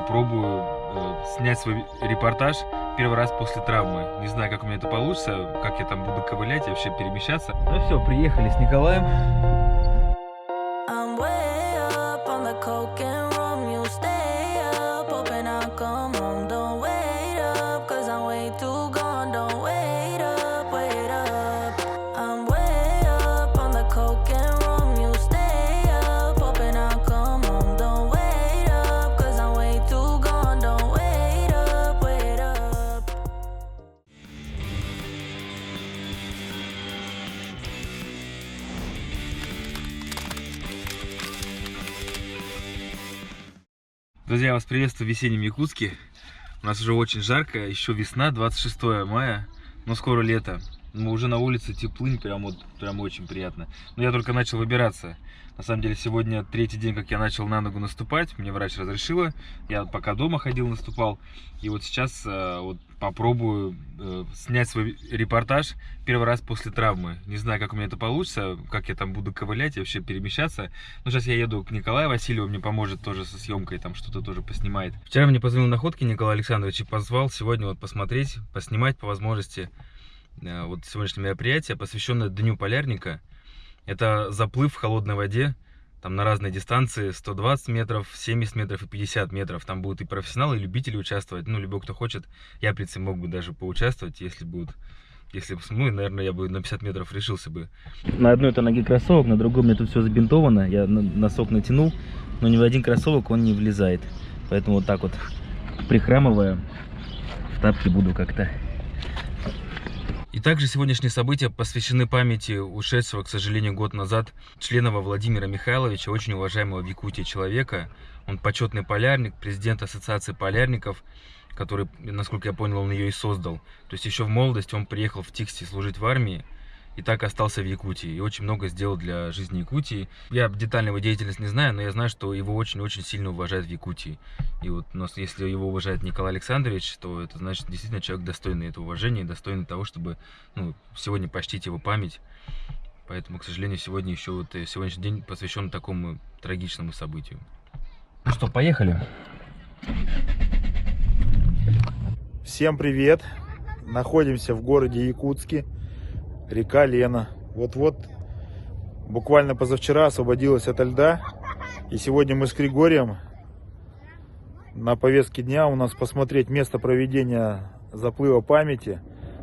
попробую снять свой репортаж первый раз после травмы. Не знаю, как у меня это получится, как я там буду ковылять и вообще перемещаться. Ну все, приехали с Николаем. Друзья, я вас приветствую в весеннем Якутске. У нас уже очень жарко, еще весна, 26 мая, но скоро лето. Мы уже на улице теплынь, прям очень приятно. Но я только начал выбираться. На самом деле сегодня третий день, как я начал на ногу наступать. Мне врач разрешила. Я пока дома ходил, наступал. И вот сейчас попробую снять свой репортаж первый раз после травмы. Не знаю, как у меня это получится, как я там буду ковылять и вообще перемещаться. Но сейчас я еду к Николаю Васильеву, мне поможет тоже со съемкой, там что-то тоже поснимает. Вчера мне позвонил Находки Николай Александрович и позвал сегодня вот посмотреть, поснимать по возможности. Вот сегодняшнее мероприятие, посвященное Дню полярника. Это заплыв в холодной воде, там на разные дистанции, 120 метров, 70 метров и 50 метров. Там будут и профессионалы, и любители участвовать, ну, любой, кто хочет. Я, в принципе, мог бы даже поучаствовать, если будут, ну, наверное, я бы на 50 метров решился бы. На одной это ноге кроссовок, на другой мне тут все забинтовано. Я носок натянул, но ни в один кроссовок он не влезает. Поэтому вот так вот, прихрамывая, в тапке буду как-то. И также сегодняшние события посвящены памяти ушедшего, к сожалению, год назад Членова Владимира Михайловича, очень уважаемого в Якутии человека. Он почетный полярник, президент Ассоциации полярников, который, насколько я понял, он ее и создал. То есть еще в молодости он приехал в Тикси служить в армии и так остался в Якутии. И очень много сделал для жизни Якутии. Я детально его деятельность не знаю, но я знаю, что его очень-очень сильно уважают в Якутии. И вот, но если его уважает Николай Александрович, то это значит действительно человек достойный этого уважения, достойный того, чтобы сегодня почтить его память. Поэтому, к сожалению, сегодня еще сегодняшний день посвящен такому трагичному событию. Ну что, поехали. Всем привет! Находимся в городе Якутске. Река Лена. Вот-вот, буквально позавчера освободилась ото льда. И сегодня мы с Григорием на повестке дня у нас посмотреть место проведения заплыва памяти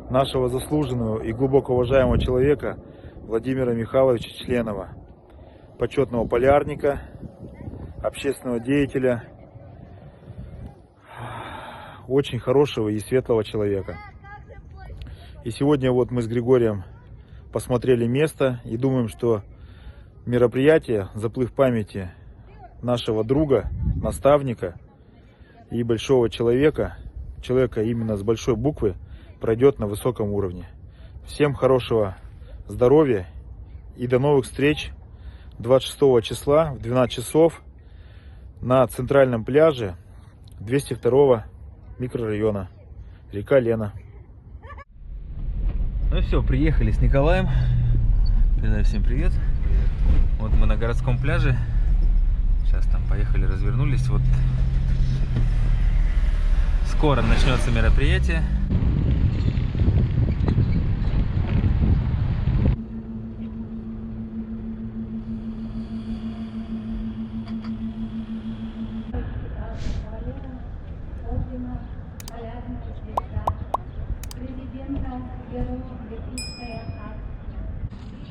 нашего заслуженного и глубоко уважаемого человека Владимира Михайловича Членова. Почетного полярника, общественного деятеля, очень хорошего и светлого человека. И сегодня вот мы с Григорием посмотрели место и думаем, что мероприятие «Заплыв памяти» нашего друга, наставника и большого человека именно с большой буквы, пройдет на высоком уровне. Всем хорошего здоровья и до новых встреч 26 числа в 12 часов на центральном пляже 202 микрорайона, река Лена. Ну и все, приехали с Николаем. Передаю всем привет. Вот мы на городском пляже. Сейчас там поехали, развернулись. Вот скоро начнется мероприятие.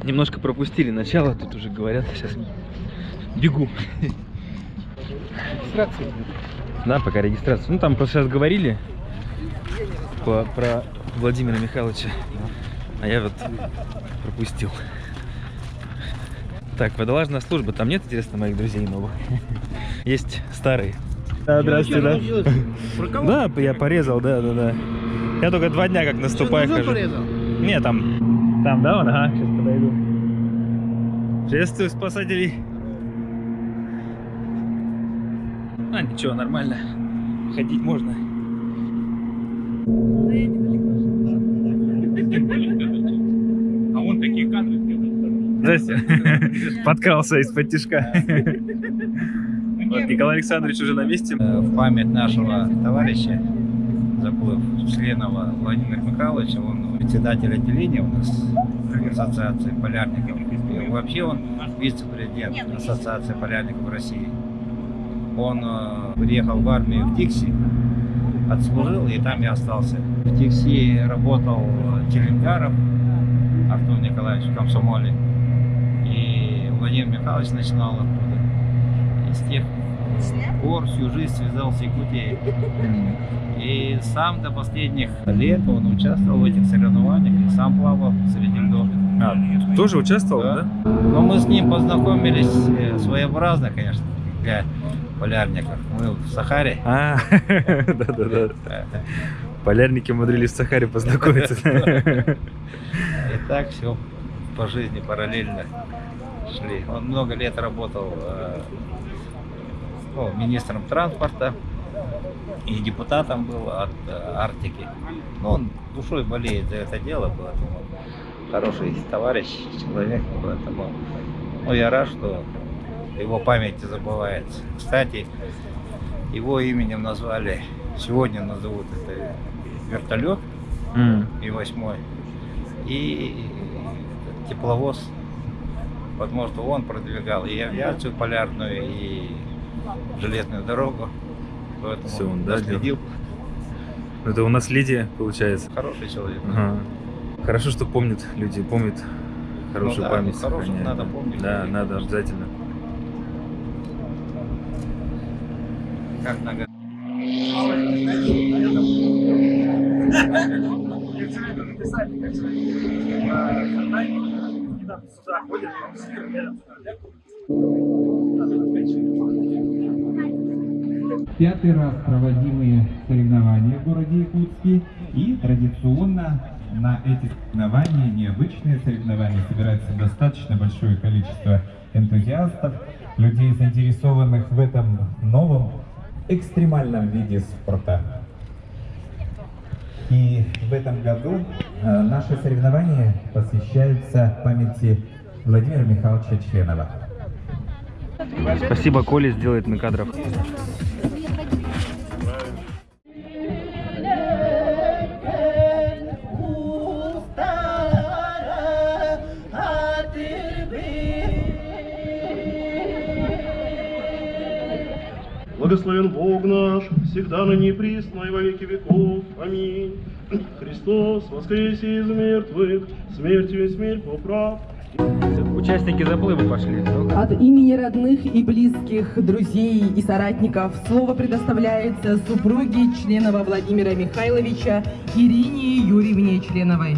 Немножко пропустили начало, тут уже говорят, сейчас бегу. Регистрация. Да, пока регистрация. Ну там просто сейчас говорили про Владимира Михайловича, а я вот пропустил. Так, водолазная служба, там нет, интересно, моих друзей новых? Есть старые. Да, здравствуйте, да? Да, я порезал, да. Я только 2 дня как наступаю, хожу. Не, там, да, вон, ага, сейчас подойду. Приветствую спасателей. А, ничего, нормально. Ходить можно. А вон такие кадры. Здрасте. Подкрался из-под тишка. Вот Николай Александрович уже на месте. В память нашего товарища, заплыв членова Владимира Михайловича, он председатель отделения у нас Ассоциации полярников. И вообще он вице-президент Ассоциации полярников России. Он приехал в армию в Тикси, отслужил и там и остался. В Тикси работал Челенгаров Артур Николаевич в комсомоле. И Владимир Михайлович начинал оттуда. И с тех пор всю жизнь связал с Якутией. И сам до последних лет он участвовал в этих соревнованиях и сам плавал среди льдов. Тоже участвовал, да? Но мы с ним познакомились своеобразно, конечно, для полярников. Мы в Сахаре. Да. Полярники умудрились в Сахаре познакомиться. И так все по жизни параллельно шли. Он много лет работал министром транспорта и депутатом был от Арктики. Но он душой болеет за это дело, поэтому хороший товарищ, человек, поэтому я рад, что его память не забывается. Кстати, его именем назвали, сегодня назовут это вертолет И-8 и тепловоз, потому что он продвигал и авиацию полярную, и железную дорогу, поэтому Все, он наследил. Это у наследие получается. Хороший человек. Ага. Хорошо, что помнят люди, помнят хорошую память. Хороших сохраняют. надо помнить. Да, надо обязательно. Как нога. Пятый раз проводимые соревнования в городе Якутске, и традиционно на эти соревнования, необычные соревнования, собирается достаточно большое количество энтузиастов, людей, заинтересованных в этом новом экстремальном виде спорта. И в этом году наши соревнования посвящаются памяти Владимира Михайловича Членова. Спасибо, Коля сделает на кадрах. Благословен Бог наш, всегда ныне и присно и во веки веков. Аминь. Христос, воскресе из мертвых, смертью и смерть поправ. Участники заплыва пошли. От имени родных и близких, друзей и соратников слово предоставляется супруге Членова Владимира Михайловича Ирине Юрьевне Членовой.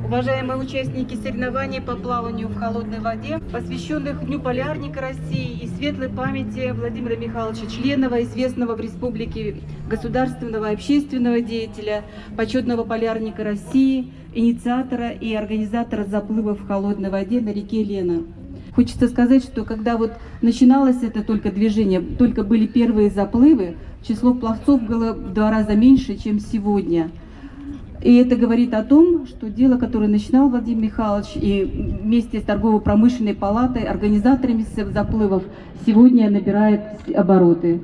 Уважаемые участники соревнований по плаванию в холодной воде, посвященных Дню полярника России и светлой памяти Владимира Михайловича Членова, известного в республике государственного и общественного деятеля, почетного полярника России, инициатора и организатора заплыва в холодной воде на реке Лена. Хочется сказать, что когда вот начиналось это только движение, только были первые заплывы, число пловцов было в 2 раза меньше, чем сегодня. И это говорит о том, что дело, которое начинал Владимир Михайлович и вместе с торгово-промышленной палатой, организаторами заплывов, сегодня набирает обороты.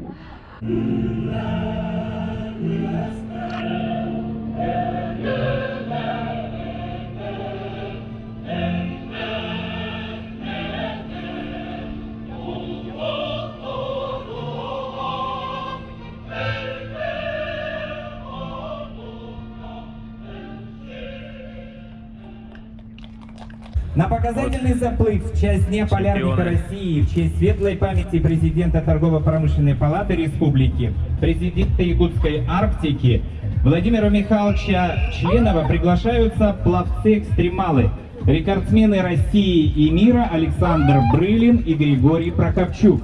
На показательный заплыв в честь Дня полярника России, в честь светлой памяти президента Торгово-промышленной палаты Республики, президента Якутской Арктики Владимира Михайловича Членова приглашаются пловцы-экстремалы, рекордсмены России и мира Александр Брылин и Григорий Прокопчук.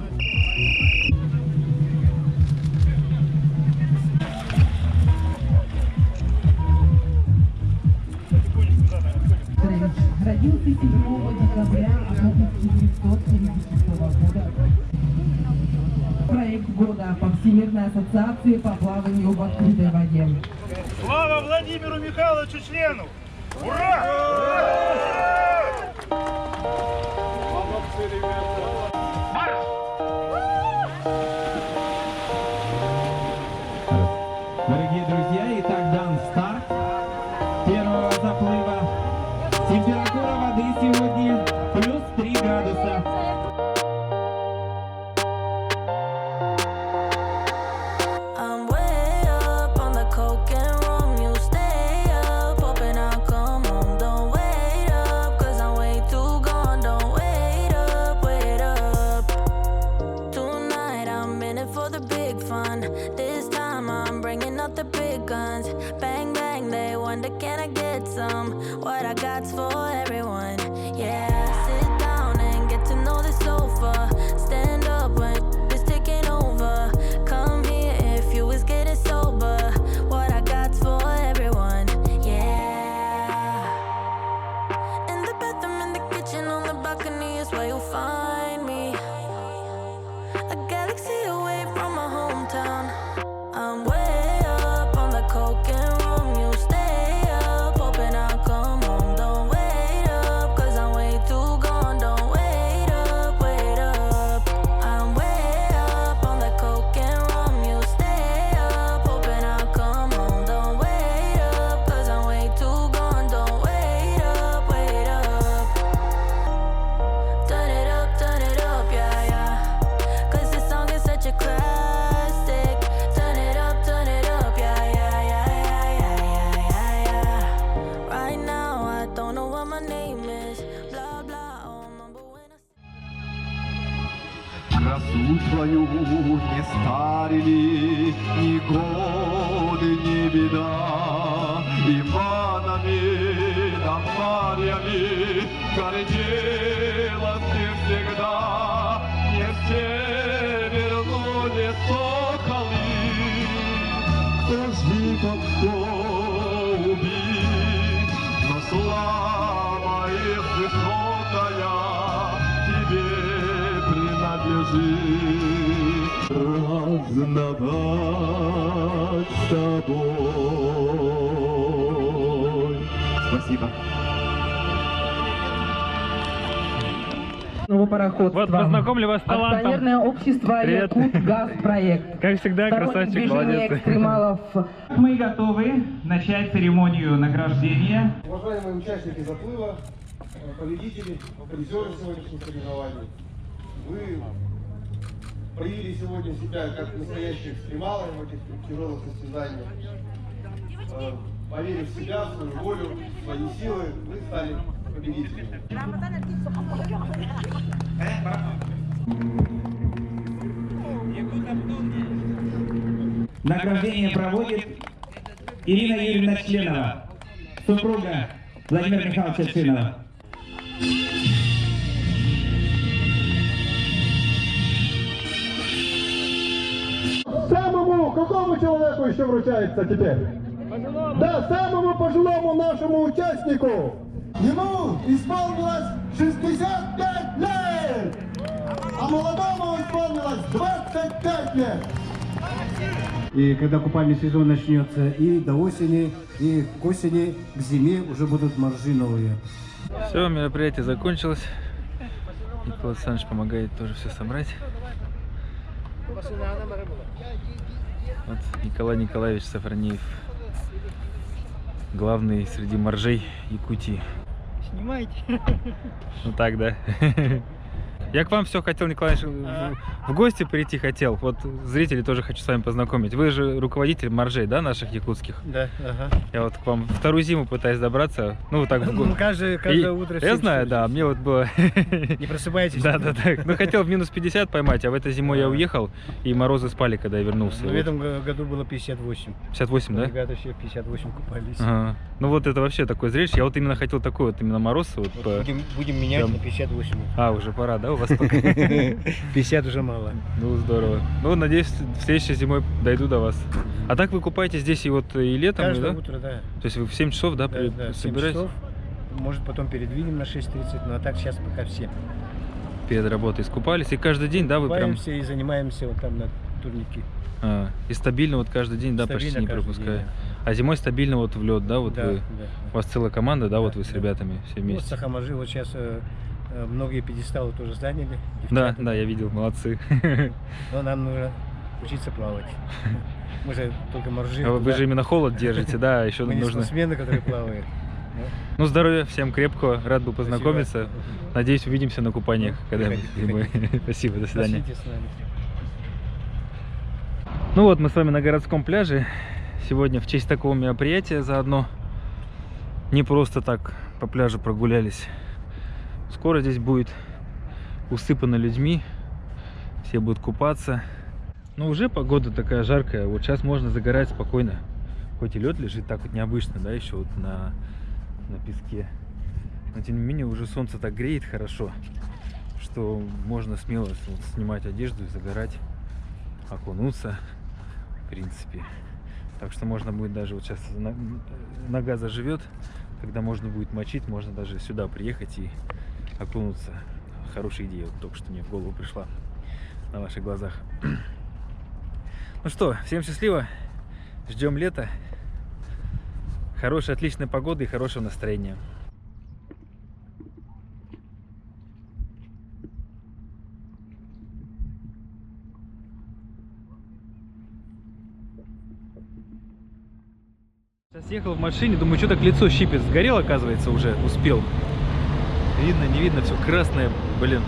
Родился 7 декабря 1976 года. Проект года по Всемирной ассоциации по плаванию в открытой воде. Слава Владимиру Михайловичу Члену! Ура! Дорогие друзья, итак, дан старт первого заплыва. Температура воды сегодня плюс 3 градуса. I'm way up on the coke and rum. You stay up, hoping I'll come home. Don't wait up, cause I'm way too gone. Don't wait up, wait up. Tonight I'm in it for the big fun. This time I'm bringing out the big guns. Bang, bang, they wonder can I get some? What I got's for everyone. Yeah, sit down and get to know the sofa. Stand up when it's taking over. Come here if you was getting sober. What I got's for everyone. Yeah. In the bathroom, in the kitchen, on the balcony is where you'll find me. A galaxy away from my hometown. I'm way up on the coke and rum. You stay up, hoping I'll come home. Don't wait up, cause I'm way too gone. Don't wait up, wait up. I'm way up on the coke and rum. You stay up, hoping I'll come home. Don't wait up, cause I'm way too gone. Don't wait up, wait up. Turn it up, yeah, yeah. Cause this song is such a classic. Turn it up, yeah, yeah, yeah, yeah, yeah, yeah, yeah. Right now, I don't know what my name is. Blah, blah, oh, mumble when I Красу твою не старили ни годы, ни беда. Иванами да Марьями горделась ты всегда. Не все вернули соколы, кто жив, кто убит, но слава их высокая тебе принадлежит. Праздновать с тобой. Спасибо. Пароходства. Вот, познакомлю вас с талантом. Акционерное общество Привет. Якут-Газпроект. Как всегда, красавчик, Движение молодец. экстремалов. Мы готовы начать церемонию награждения. Уважаемые участники заплыва, победители, призеры сегодняшних соревнований, вы проявили сегодня себя как настоящие экстремалы в этих тяжелых состязаниях. Поверив в себя, в свою волю, в свои силы, вы стали победителями. Награждение проводит Ирина Юрьевна Членова, супруга Владимира Михайловича Членова. Самому какому человеку еще вручается теперь? Да, самому пожилому нашему участнику. Ему исполнилось 65 лет, а молодому исполнилось 25 лет. И когда купальный сезон начнется, и до осени, и к осени, к зиме уже будут моржи новые. Все, мероприятие закончилось. Николай Александрович помогает тоже все собрать. Вот Николай Николаевич Сафронеев, главный среди моржей Якутии. Снимайте. Ну так, да. Я к вам все хотел, Николай Иванович, в гости прийти хотел. Вот зрители тоже хочу с вами познакомить. Вы же руководитель моржей, да, наших якутских? Да, ага. Я вот к вам вторую зиму пытаюсь добраться. Ну, вот так в год. Каждое утро. Я знаю, да, мне вот было... Не просыпаетесь? Да. Ну, хотел в минус 50 поймать, а в этой зимой я уехал, и морозы спали, когда я вернулся. В этом году было 58. 58, да? Ребята все 58 купались. Ага. Ну, вот это вообще такое зрелище. Я вот именно хотел такой вот именно мороз. Вот Будем менять на 58. А, уже пора, да, у вас пока? 50 уже мало. Ну, здорово. Ну, надеюсь, в следующей зимой дойду до вас. А так вы купаетесь здесь и вот и летом, Каждое да? утро, да. То есть вы в 7 часов, да, Да, 7 собираетесь? часов. Может, потом передвинем на 6:30, но а так сейчас пока все. Перед работой искупались, и каждый день, да, вы прям... Купаемся и занимаемся вот там на турнике. И стабильно вот каждый день, да, почти Стабильно не каждый пропуская. день, А зимой стабильно вот в лед, да, вот Да, вы... да. У вас целая команда, да, вот вы с Да. ребятами все Вот вместе? Сахамажи, вот сейчас Многие пьедесталы тоже заняли. Да, девчата. да, я видел, молодцы. Но нам нужно учиться плавать. Мы же только моржи. А вы же именно холод держите, да, еще Мы не нужно. спортсмены, которые плавают. Ну, здоровья, всем крепкого, рад был познакомиться. Надеюсь, увидимся на купаниях когда-нибудь. Спасибо, до свидания. Носите с нами. Ну вот, мы с вами на городском пляже. Сегодня в честь такого мероприятия заодно. Не просто так по пляжу прогулялись. Скоро здесь будет усыпано людьми. Все будут купаться. Но уже погода такая жаркая. Вот сейчас можно загорать спокойно. Хоть и лед лежит так вот необычно, да, еще вот на песке. Но тем не менее уже солнце так греет хорошо, что можно смело вот снимать одежду и загорать, окунуться, в принципе. Так что можно будет даже вот сейчас нога заживет, когда можно будет мочить, можно даже сюда приехать и окунуться. Хорошая идея, вот только что мне в голову пришла на ваших глазах. Ну что, всем счастливо, ждем лета, хорошей, отличной погоды и хорошего настроения. Сейчас ехал в машине, думаю, что так лицо щипет. Сгорел, оказывается, уже успел. Видно, не видно, все красное, блин.